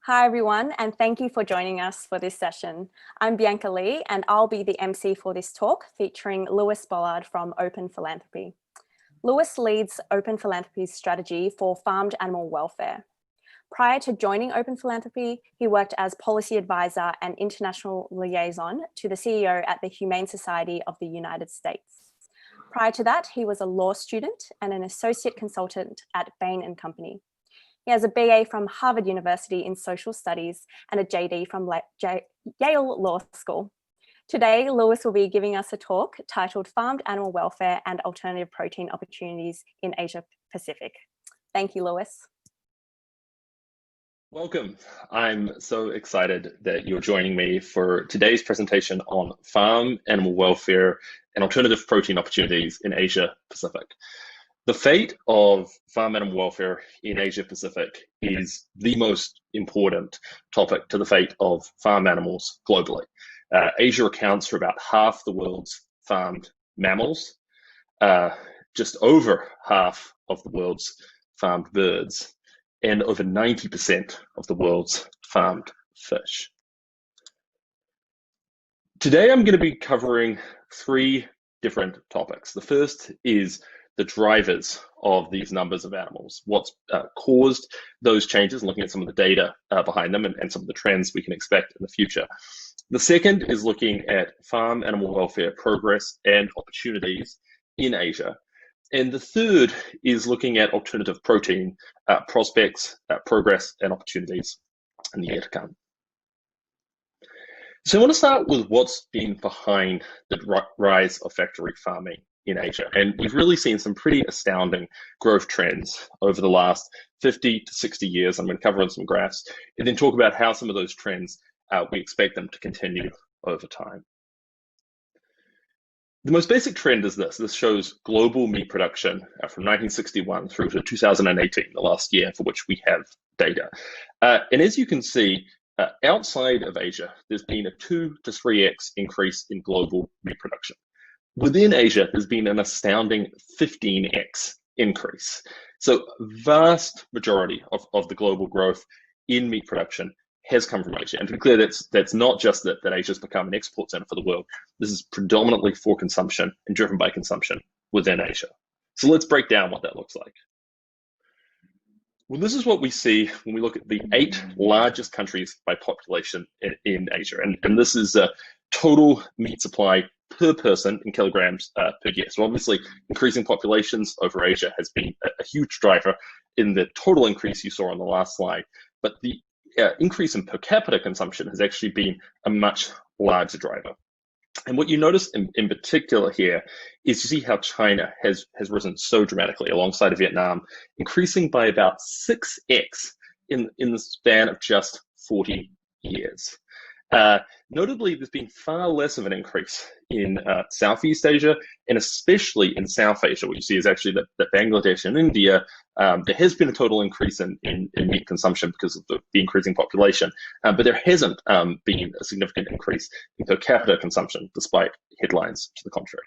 Hi everyone, and thank you for joining us for this session. I'm Bianca Lee, and I'll be the MC for this talk featuring Lewis Bollard from Open Philanthropy. Lewis leads Open Philanthropy's strategy for farmed animal welfare. Prior to joining Open Philanthropy, he worked as policy advisor and international liaison to the CEO at the Humane Society of the United States. Prior to that, he was a law student and an associate consultant at Bain & Company. He has a BA from Harvard University in Social Studies and a JD from Yale Law School. Today, Lewis will be giving us a talk titled Farmed Animal Welfare and Alternative Protein Opportunities in Asia Pacific. Thank you, Lewis. Welcome. I'm so excited that you're joining me for today's presentation on farm animal welfare and alternative protein opportunities in Asia Pacific. The fate of farm animal welfare in Asia Pacific is the most important topic to the fate of farm animals globally. Asia accounts for about half the world's farmed mammals, just over half of the world's farmed birds, and over 90% of the world's farmed fish. Today, I'm going to be covering three different topics. The first is the drivers of these numbers of animals, what's caused those changes, and looking at some of the data behind them and some of the trends we can expect in the future. The second is looking at farm animal welfare progress and opportunities in Asia. And the third is looking at alternative protein prospects, progress, and opportunities in the year to come. So I want to start with what's been behind the rise of factory farming in Asia. And we've really seen some pretty astounding growth trends over the last 50 to 60 years. I'm going to cover on some graphs and then talk about how some of those trends, we expect them to continue over time. The most basic trend is this. This shows global meat production from 1961 through to 2018, the last year for which we have data. And as you can see, outside of Asia, there's been a 2 to 3x increase in global meat production. Within Asia, there's been an astounding 15x increase. So vast majority of the global growth in meat production has come from Asia. And to be clear, that's not just that Asia's become an export center for the world. This is predominantly for consumption and driven by consumption within Asia. So let's break down what that looks like. Well, this is what we see when we look at the 8 largest countries by population in Asia. And this is a total meat supply per person in kilograms per year. So obviously, increasing populations over Asia has been a huge driver in the total increase you saw on the last slide. But the increase in per capita consumption has actually been a much larger driver. And what you notice in particular here is you see how China has risen so dramatically alongside of Vietnam, increasing by about 6x in the span of just 40 years. Notably, there's been far less of an increase in Southeast Asia, and especially in South Asia. What you see is actually that Bangladesh and India, there has been a total increase in meat consumption because of the increasing population, but there hasn't been a significant increase in per capita consumption, despite headlines to the contrary.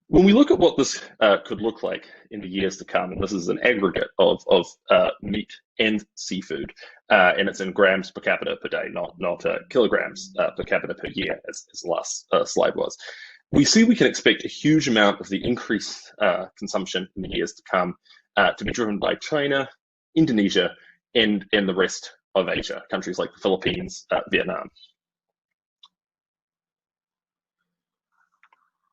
When we look at what this could look like in the years to come, and this is an aggregate of meat and seafood, and it's in grams per capita per day, not kilograms per capita per year, as the last slide was. We see we can expect a huge amount of the increased consumption in the years to come to be driven by China, Indonesia, and the rest of Asia, countries like the Philippines, Vietnam.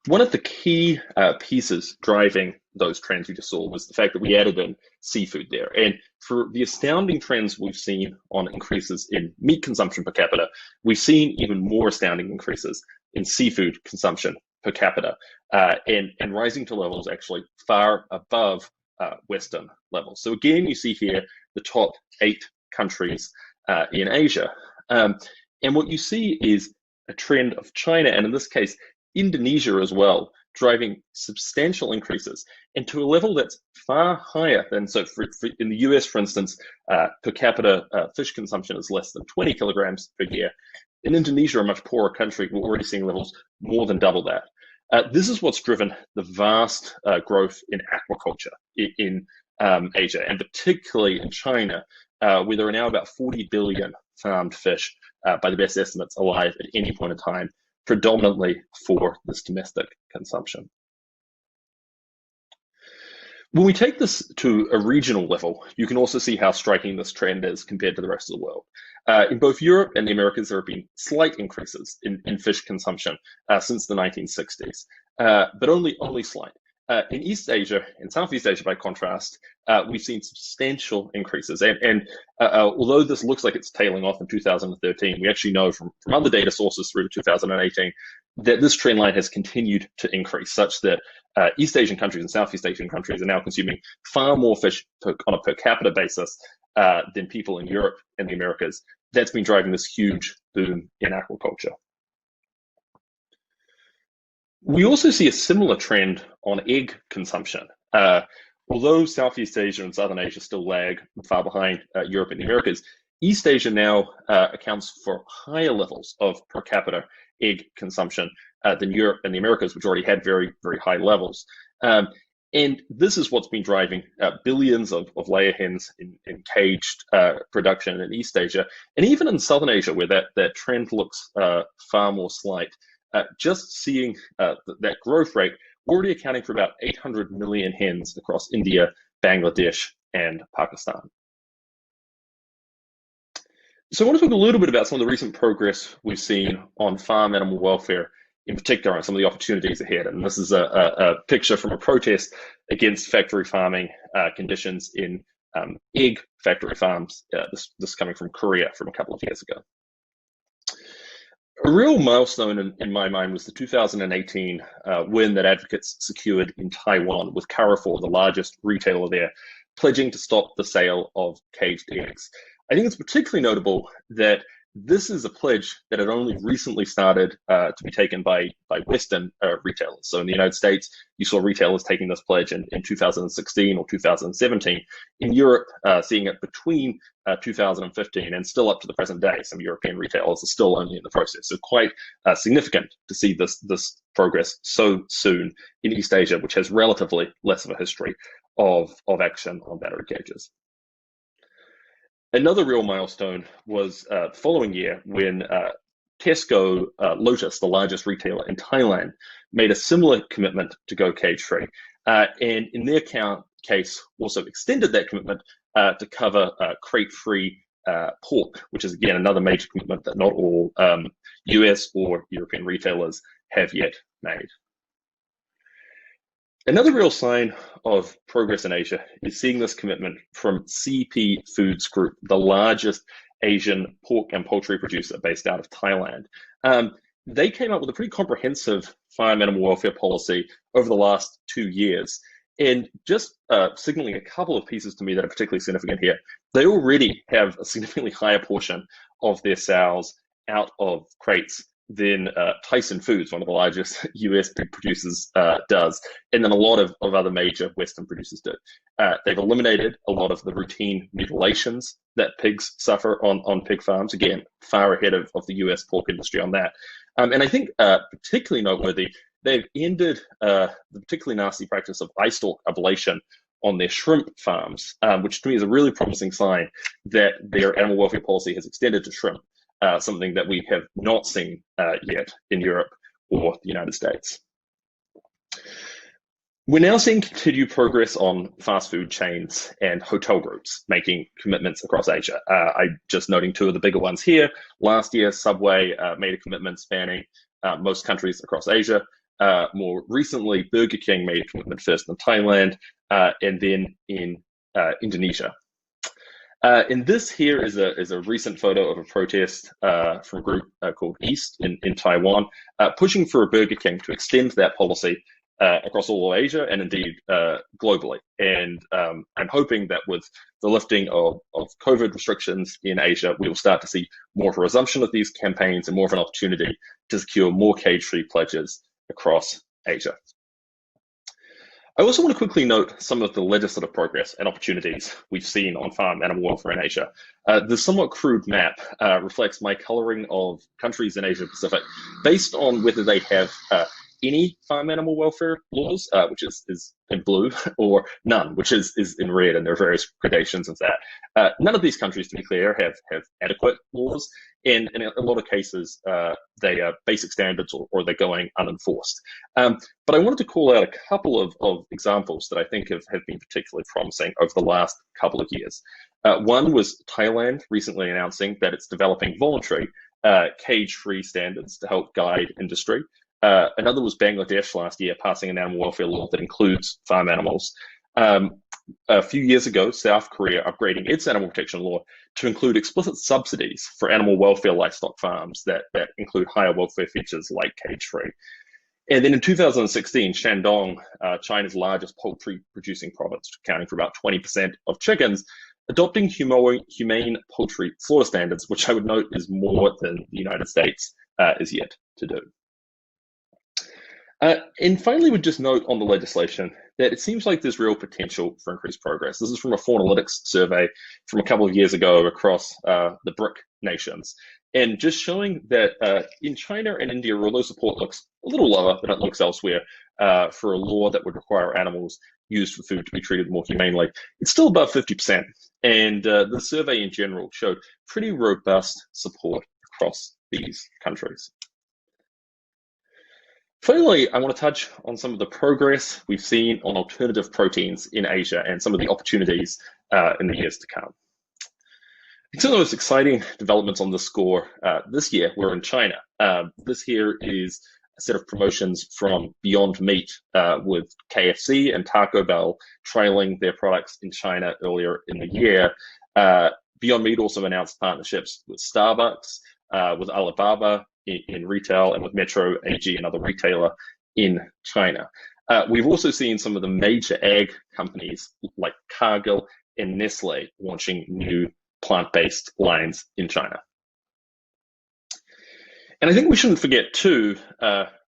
One of the key pieces driving those trends we just saw was the fact that we added in seafood there. And for the astounding trends we've seen on increases in meat consumption per capita, we've seen even more astounding increases in seafood consumption per capita, and rising to levels actually far above Western levels. So again, you see here the top 8 countries in Asia. And what you see is a trend of China, and in this case, Indonesia as well, driving substantial increases, and to a level that's far higher than, so in the US, for instance, per capita fish consumption is less than 20 kilograms per year. In Indonesia, a much poorer country, we're already seeing levels more than double that. This is what's driven the vast growth in aquaculture in Asia, and particularly in China, where there are now about 40 billion farmed fish, by the best estimates, alive at any point in time, predominantly for this domestic consumption. When we take this to a regional level, you can also see how striking this trend is compared to the rest of the world. In both Europe and the Americas, there have been slight increases in fish consumption since the 1960s, but only slight. In East Asia and Southeast Asia, by contrast, we've seen substantial increases. And although this looks like it's tailing off in 2013, we actually know from other data sources through to 2018 that this trend line has continued to increase, such that East Asian countries and Southeast Asian countries are now consuming far more fish on a per capita basis than people in Europe and the Americas. That's been driving this huge boom in aquaculture. We also see a similar trend on egg consumption. Although Southeast Asia and Southern Asia still lag far behind Europe and the Americas, East Asia now accounts for higher levels of per capita egg consumption than Europe and the Americas, which already had very, very high levels. And this is what's been driving billions of layer hens in caged production in East Asia, and even in Southern Asia, where that trend looks far more slight. Just seeing that growth rate, already accounting for about 800 million hens across India, Bangladesh, and Pakistan. So I want to talk a little bit about some of the recent progress we've seen on farm animal welfare, in particular, and some of the opportunities ahead. And this is a picture from a protest against factory farming conditions in egg factory farms, this coming from Korea from a couple of years ago. A real milestone in my mind was the 2018 win that advocates secured in Taiwan, with Carrefour, the largest retailer there, pledging to stop the sale of caged eggs. I think it's particularly notable that this is a pledge that had only recently started to be taken by Western retailers. So in the United States, you saw retailers taking this pledge in 2016 or 2017. In Europe, seeing it between 2015 and still up to the present day. Some European retailers are still only in the process. So quite significant to see this progress so soon in East Asia, which has relatively less of a history of action on battery cages. Another real milestone was the following year when Tesco Lotus, the largest retailer in Thailand, made a similar commitment to go cage-free. And in their case, also extended that commitment to cover crate-free pork, which is, again, another major commitment that not all US or European retailers have yet made. Another real sign of progress in Asia is seeing this commitment from CP Foods Group, the largest Asian pork and poultry producer based out of Thailand. They came up with a pretty comprehensive farm animal welfare policy over the last 2 years. And just signaling a couple of pieces to me that are particularly significant here, they already have a significantly higher portion of their sows out of crates than Tyson Foods, one of the largest US pig producers, does, and then a lot of other major Western producers do. They've eliminated a lot of the routine mutilations that pigs suffer on pig farms, again, far ahead of the US pork industry on that. And I think particularly noteworthy, they've ended the particularly nasty practice of eye stalk ablation on their shrimp farms, which to me is a really promising sign that their animal welfare policy has extended to shrimp. Something that we have not seen yet in Europe or the United States. We're now seeing continued progress on fast food chains and hotel groups making commitments across Asia. I'm just noting two of the bigger ones here. Last year, Subway made a commitment spanning most countries across Asia. More recently, Burger King made a commitment first in Thailand and then in Indonesia. And this here is a recent photo of a protest from a group called East in Taiwan, pushing for a Burger King to extend that policy across all of Asia and indeed globally. And I'm hoping that with the lifting of COVID restrictions in Asia, we will start to see more of a resumption of these campaigns and more of an opportunity to secure more cage-free pledges across Asia. I also want to quickly note some of the legislative progress and opportunities we've seen on farm animal welfare in Asia. The somewhat crude map reflects my coloring of countries in Asia Pacific based on whether they have any farm animal welfare laws, which is in blue, or none, which is in red, and there are various gradations of that. None of these countries, to be clear, have adequate laws, and in a lot of cases, they are basic standards or they're going unenforced. But I wanted to call out a couple of examples that I think have been particularly promising over the last couple of years. One was Thailand recently announcing that it's developing voluntary cage-free standards to help guide industry. Another was Bangladesh last year passing an animal welfare law that includes farm animals. A few years ago, South Korea upgrading its animal protection law to include explicit subsidies for animal welfare livestock farms that include higher welfare features like cage-free. And then in 2016, Shandong, China's largest poultry producing province, accounting for about 20% of chickens, adopting humane poultry slaughter standards, which I would note is more than the United States is yet to do. And finally, we'd just note on the legislation that it seems like there's real potential for increased progress. This is from a Faunalytics survey from a couple of years ago across the BRIC nations, and just showing that in China and India, although support looks a little lower than it looks elsewhere for a law that would require animals used for food to be treated more humanely, it's still above 50%. And the survey in general showed pretty robust support across these countries. Finally, I want to touch on some of the progress we've seen on alternative proteins in Asia and some of the opportunities in the years to come. Some of the most exciting developments on this score this year were in China. This here is a set of promotions from Beyond Meat with KFC and Taco Bell trialing their products in China earlier in the year. Beyond Meat also announced partnerships with Starbucks, with Alibaba in retail, and with Metro AG, another retailer in China. We've also seen some of the major egg companies like Cargill and Nestle launching new plant-based lines in China. And I think we shouldn't forget too,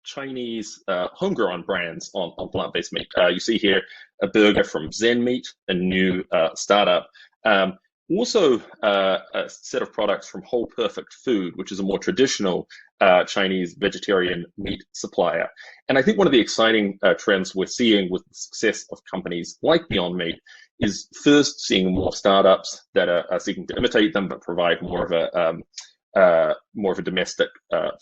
Chinese homegrown brands on plant-based meat. You see here a burger from Zen Meat, a new startup. Also, a set of products from Whole Perfect Food, which is a more traditional Chinese vegetarian meat supplier. And I think one of the exciting trends we're seeing with the success of companies like Beyond Meat is first seeing more startups that are seeking to imitate them, but provide more of a domestic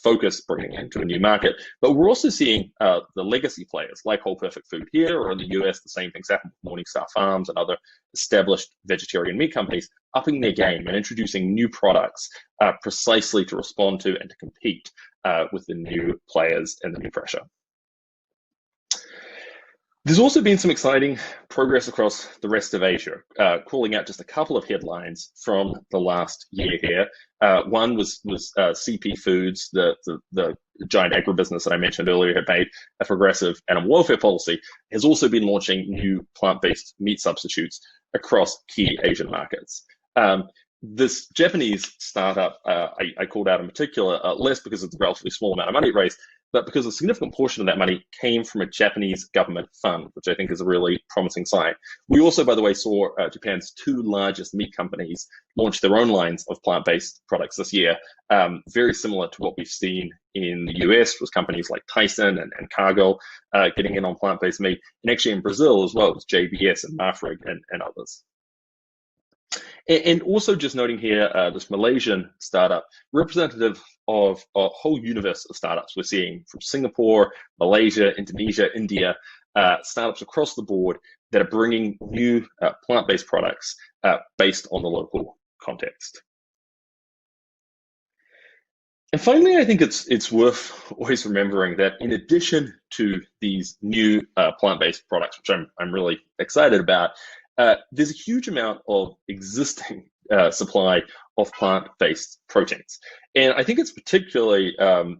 focus, bringing it into a new market. But we're also seeing the legacy players like Whole Perfect Food here, or in the US, the same things happen with Morningstar Farms and other established vegetarian meat companies, upping their game and introducing new products precisely to respond to and to compete with the new players and the new pressure. There's also been some exciting progress across the rest of Asia, calling out just a couple of headlines from the last year here. One was CP Foods, the giant agribusiness that I mentioned earlier, had made a progressive animal welfare policy, has also been launching new plant-based meat substitutes across key Asian markets. This Japanese startup I called out in particular, less because of the relatively small amount of money it raised, but because a significant portion of that money came from a Japanese government fund, which I think is a really promising sign. We also, by the way, saw Japan's two largest meat companies launch their own lines of plant-based products this year, very similar to what we've seen in the US, with companies like Tyson and Cargill getting in on plant-based meat, and actually in Brazil as well, with JBS and Marfrig and others. And also just noting here, this Malaysian startup, representative of a whole universe of startups we're seeing from Singapore, Malaysia, Indonesia, India, startups across the board that are bringing new plant-based products based on the local context. And finally, I think it's worth always remembering that in addition to these new plant-based products, which I'm really excited about, there's a huge amount of existing supply of plant-based proteins. And I think it's particularly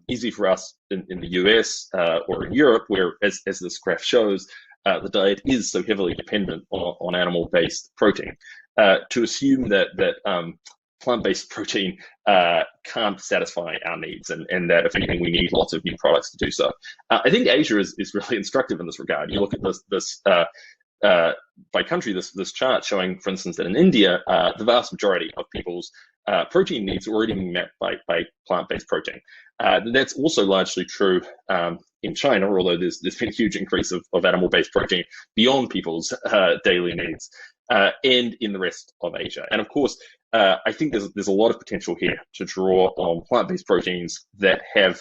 easy for us in the US or in Europe, where, as this graph shows, the diet is so heavily dependent on animal-based protein, to assume that plant-based protein can't satisfy our needs, and that if anything, we need lots of new products to do so. I think Asia is really instructive in this regard. You look at this by country, this chart showing, for instance, that in India, the vast majority of people's protein needs are already being met by plant-based protein. That's also largely true in China, although there's been a huge increase of animal-based protein beyond people's daily needs, and in the rest of Asia. And of course, I think there's a lot of potential here to draw on plant-based proteins that have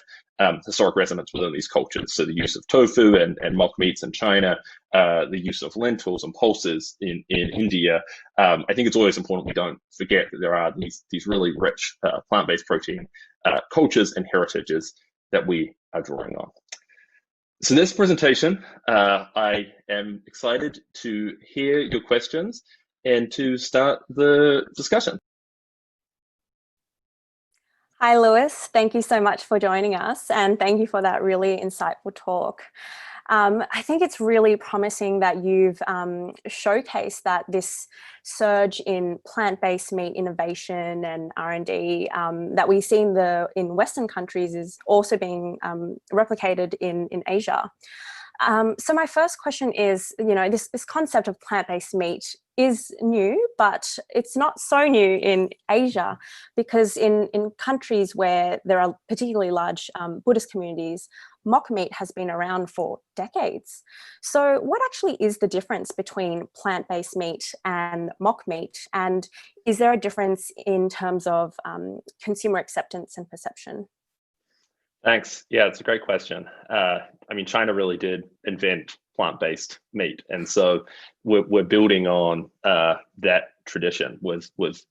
historic resonance within these cultures. So the use of tofu and mock meats in China, the use of lentils and pulses in India. I think it's always important we don't forget that there are these really rich plant-based protein cultures and heritages that we are drawing on. So this presentation, I am excited to hear your questions and to start the discussion. Hi, Lewis. Thank you so much for joining us, and thank you for that really insightful talk. I think it's really promising that you've showcased that this surge in plant-based meat innovation and R&D that we see in Western countries is also being replicated in Asia. So my first question is, this concept of plant-based meat is new, but it's not so new in Asia, because in countries where there are particularly large Buddhist communities, mock meat has been around for decades. So what actually is the difference between plant-based meat and mock meat? And is there a difference in terms of consumer acceptance and perception? Thanks. Yeah, it's a great question. China really did invent plant-based meat, and so we're building on that tradition with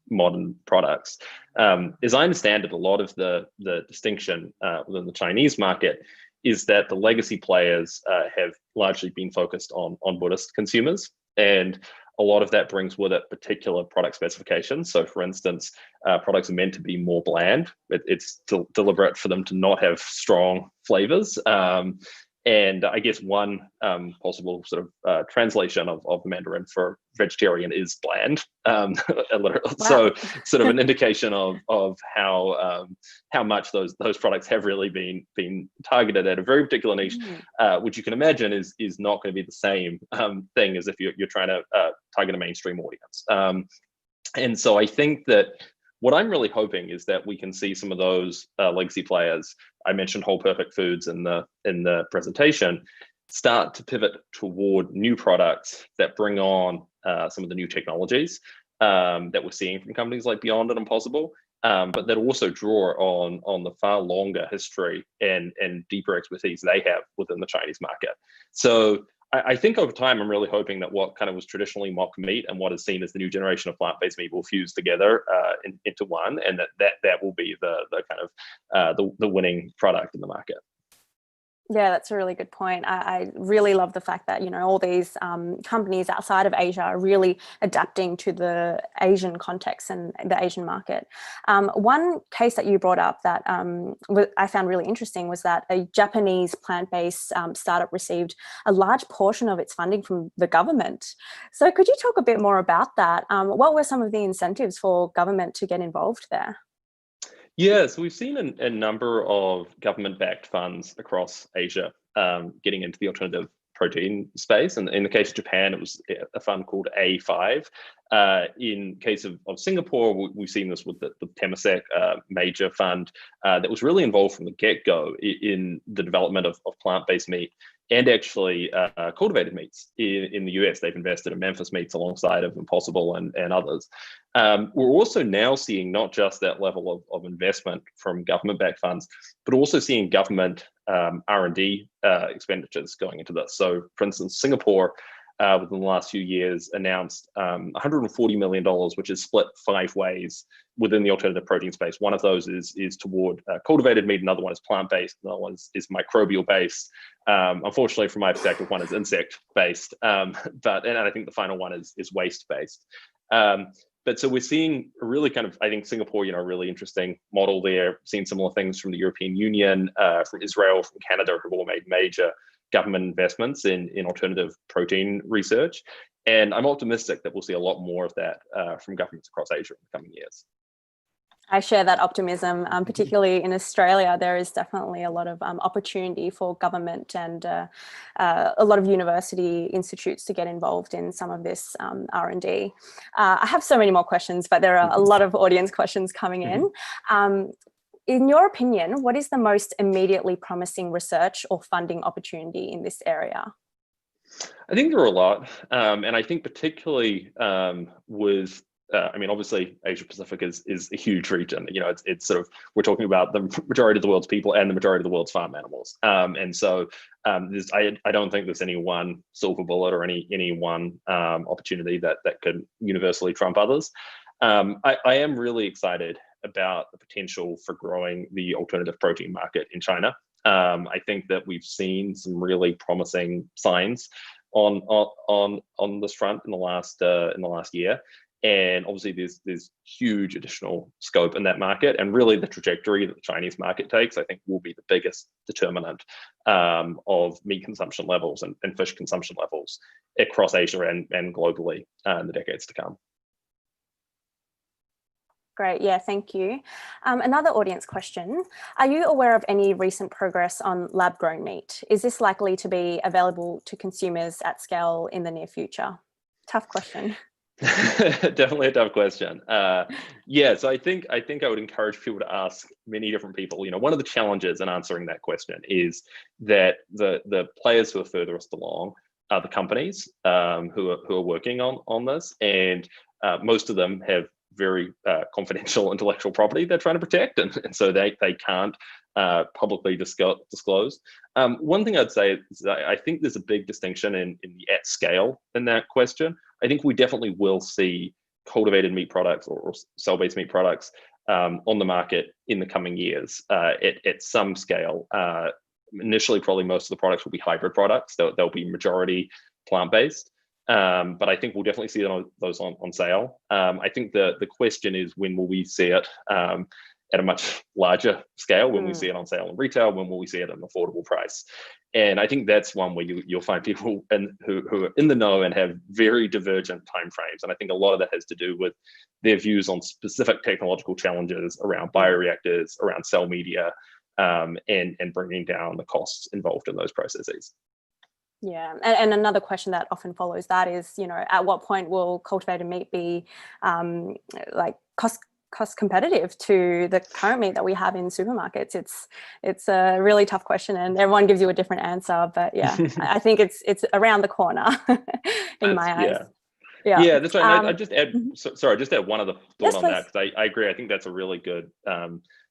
modern products. As I understand it, a lot of the distinction within the Chinese market is that the legacy players have largely been focused on Buddhist consumers, and a lot of that brings with it particular product specifications. So for instance, products are meant to be more bland. It's deliberate for them to not have strong flavors. And I guess one possible sort of translation of Mandarin for vegetarian is bland. Wow. So sort of an indication of how much those products have really been targeted at a very particular niche, which you can imagine is not going to be the same thing as if you're trying to target a mainstream audience. And so I think that what I'm really hoping is that we can see some of those legacy players, I mentioned Whole Perfect Foods in the presentation, start to pivot toward new products that bring on some of the new technologies that we're seeing from companies like Beyond and Impossible, but that also draw on the far longer history and deeper expertise they have within the Chinese market. So I think over time, I'm really hoping that what kind of was traditionally mock meat and what is seen as the new generation of plant-based meat will fuse together into one, and that will be the kind of the winning product in the market. Yeah, that's a really good point. I really love the fact that, all these companies outside of Asia are really adapting to the Asian context and the Asian market. One case that you brought up that I found really interesting was that a Japanese plant-based startup received a large portion of its funding from the government. So could you talk a bit more about that? What were some of the incentives for government to get involved there? Yeah, so we've seen a number of government-backed funds across Asia getting into the alternative protein space. And in the case of Japan, it was a fund called A5. In case of Singapore, we've seen this with the Temasek major fund that was really involved from the get-go in the development of plant-based meat and actually cultivated meats. In the US, they've invested in Memphis Meats alongside of Impossible and others. We're also now seeing not just that level of investment from government-backed funds, but also seeing government R&D expenditures going into this. So for instance, Singapore, within the last few years, announced $140 million, which is split 5 ways within the alternative protein space. One of those is toward cultivated meat, another one is plant-based, another one is microbial-based. Unfortunately, from my perspective, one is insect-based, and I think the final one is waste-based. But so we're seeing a really kind of, I think Singapore, a really interesting model there, seeing similar things from the European Union, from Israel, from Canada, who've all made major government investments in alternative protein research. And I'm optimistic that we'll see a lot more of that from governments across Asia in the coming years. I share that optimism, particularly in Australia. There is definitely a lot of opportunity for government and a lot of university institutes to get involved in some of this R&D. I have so many more questions, but there are a lot of audience questions coming in. In your opinion, what is the most immediately promising research or funding opportunity in this area? I think there are a lot, and I think particularly with I mean, obviously, Asia Pacific is a huge region. You know, it's sort of, we're talking about the majority of the world's people and the majority of the world's farm animals. And so I don't think there's any one silver bullet or any one opportunity that could universally trump others. I am really excited about the potential for growing the alternative protein market in China. I think that we've seen some really promising signs on this front in the last year. And obviously there's huge additional scope in that market, and really the trajectory that the Chinese market takes, I think, will be the biggest determinant of meat consumption levels and fish consumption levels across Asia and globally in the decades to come. Great, yeah, thank you. Another audience question. Are you aware of any recent progress on lab-grown meat? Is this likely to be available to consumers at scale in the near future? Tough question. Definitely a tough question. Yeah, so I think I would encourage people to ask many different people. You know, one of the challenges in answering that question is that the players who are furthest along are the companies who are working on this, and most of them have very confidential intellectual property they're trying to protect, and so they can't publicly disclose. One thing I'd say is that I think there's a big distinction in the at scale in that question. I think we definitely will see cultivated meat products or cell-based meat products on the market in the coming years at some scale. Initially, probably most of the products will be hybrid products. They'll be majority plant-based. But I think we'll definitely see those on sale. I think the question is, when will we see it at a much larger scale? When we see it on sale in retail? When will we see it at an affordable price? And I think that's one where you'll find people who are in the know and have very divergent timeframes. And I think a lot of that has to do with their views on specific technological challenges around bioreactors, around cell media, and bringing down the costs involved in those processes. Yeah, and another question that often follows that is, you know, at what point will cultivated meat be like cost competitive to the current meat that we have in supermarkets? It's a really tough question, and everyone gives you a different answer. But yeah, I think it's around the corner in my eyes. Yeah, that's right. I just add, sorry, just add one other thought on that, because I agree. I think that's a really good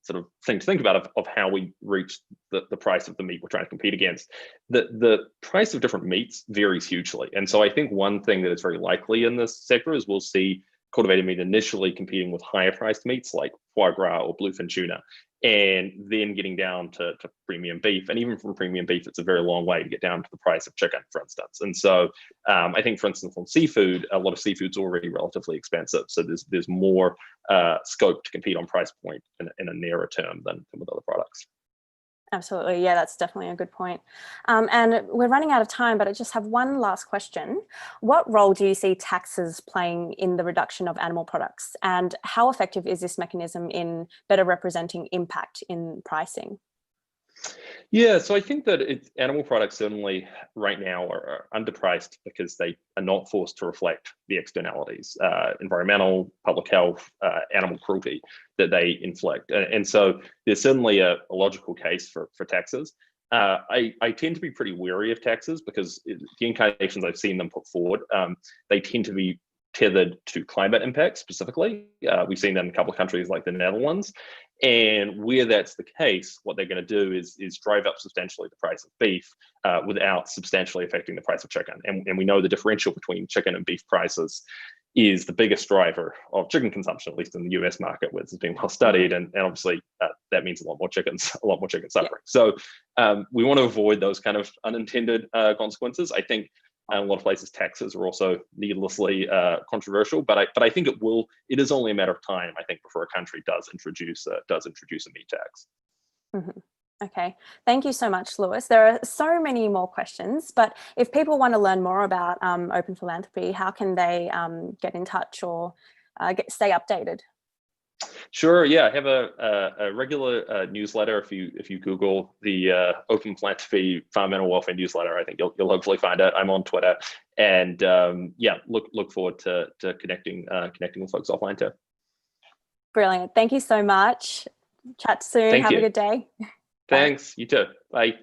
sort of thing to think about of how we reach the price of the meat we're trying to compete against. The price of different meats varies hugely. And so I think one thing that is very likely in this sector is we'll see cultivated meat initially competing with higher priced meats like foie gras or bluefin tuna, and then getting down to premium beef. And even from premium beef, it's a very long way to get down to the price of chicken, for instance. And so I think, for instance, on seafood, a lot of seafood's already relatively expensive. So there's more scope to compete on price point in a nearer term than with other products. Absolutely. Yeah, that's definitely a good point. And we're running out of time, but I just have one last question. What role do you see taxes playing in the reduction of animal products? And how effective is this mechanism in better representing impact in pricing? Yeah, so I think that animal products certainly right now are underpriced because they are not forced to reflect the externalities, environmental, public health, animal cruelty that they inflict. And so there's certainly a logical case for taxes. I tend to be pretty wary of taxes because the incarnations I've seen them put forward, they tend to be tethered to climate impacts specifically. We've seen that in a couple of countries like the Netherlands. And where that's the case, what they're going to do is drive up substantially the price of beef without substantially affecting the price of chicken. And we know the differential between chicken and beef prices is the biggest driver of chicken consumption, at least in the US market, where it's been well studied. And obviously that means a lot more chicken suffering. Yeah. So we want to avoid those kind of unintended consequences. I think in a lot of places, taxes are also needlessly controversial, but I think it is only a matter of time, I think, before a country does introduce a meat tax. Mm-hmm. Okay, thank you so much, Lewis. There are so many more questions, but if people want to learn more about Open Philanthropy, how can they get in touch or stay updated? Sure. Yeah, I have a regular newsletter. If you Google the Open Philanthropy Environmental Welfare newsletter, I think you'll hopefully find it. I'm on Twitter, and yeah, look forward to connecting with folks offline too. Brilliant. Thank you so much. Chat soon. Thank Have you. a good day. Thanks. You too. Bye.